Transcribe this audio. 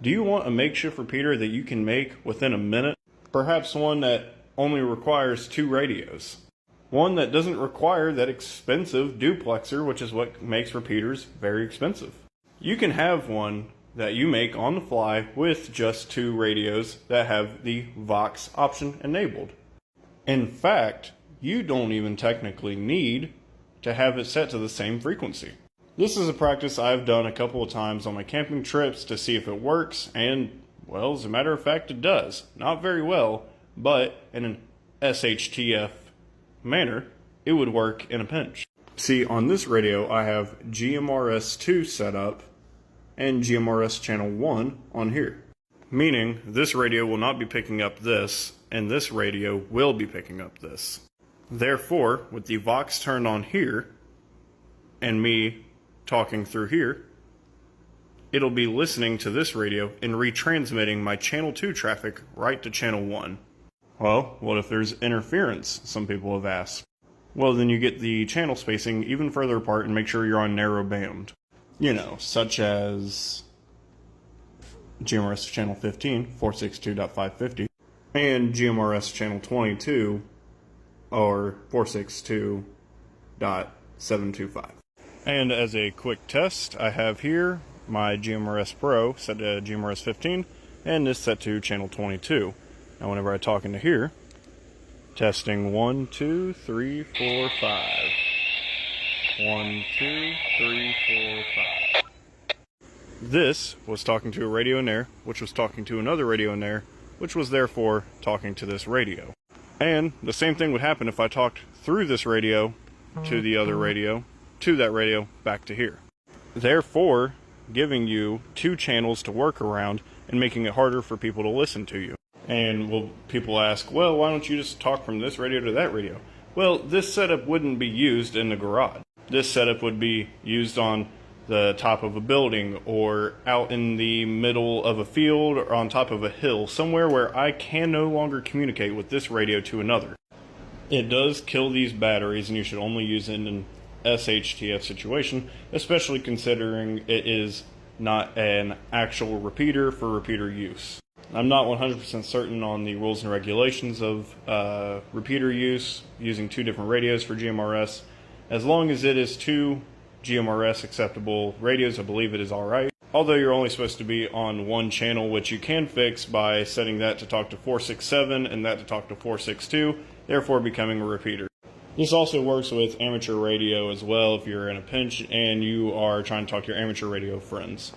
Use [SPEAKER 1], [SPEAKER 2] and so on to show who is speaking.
[SPEAKER 1] Do you want a makeshift repeater that you can make within a minute? Perhaps one that only requires 2 radios. One that doesn't require that expensive duplexer, which is what makes repeaters very expensive. You can have one that you make on the fly with just 2 radios that have the Vox option enabled. In fact, you don't even technically need to have it set to the same frequency. This is a practice I've done a couple of times on my camping trips to see if it works, and, well, as a matter of fact, it does. Not very well, but in an SHTF manner, it would work in a pinch. See, on this radio, I have GMRS2 set up and GMRS channel 1 on here. Meaning, this radio will not be picking up this, and this radio will be picking up this. Therefore, with the Vox turned on here, and me talking through here, it'll be listening to this radio and retransmitting my channel 2 traffic right to channel 1. Well, what if there's interference, some people have asked? Well, then you get the channel spacing even further apart and make sure you're on narrow band. You know, such as GMRS channel 15, 462.550, and GMRS channel 22, or 462.725. And as a quick test, I have here my GMRS Pro set to GMRS 15, and this set to channel 22. Now whenever I talk into here, testing 1, 2, 3, 4, 5. 1, 2, 3, 4, 5. This was talking to a radio in there, which was talking to another radio in there, which was therefore talking to this radio. And the same thing would happen if I talked through this radio to the other radio, to that radio, back to here. Therefore, giving you 2 channels to work around and making it harder for people to listen to you. And well, people ask, well, why don't you just talk from this radio to that radio? Well, this setup wouldn't be used in the garage. This setup would be used on the top of a building or out in the middle of a field or on top of a hill, somewhere where I can no longer communicate with this radio to another. It does kill these batteries, and you should only use it in an SHTF situation, especially considering it is not an actual repeater for repeater use. I'm not 100% certain on the rules and regulations of repeater use, using 2 different radios for GMRS. As long as it is 2 GMRS acceptable radios, I believe it is alright. Although you're only supposed to be on 1 channel, which you can fix by setting that to talk to 467 and that to talk to 462, therefore becoming a repeater. This also works with amateur radio as well if you're in a pinch and you are trying to talk to your amateur radio friends.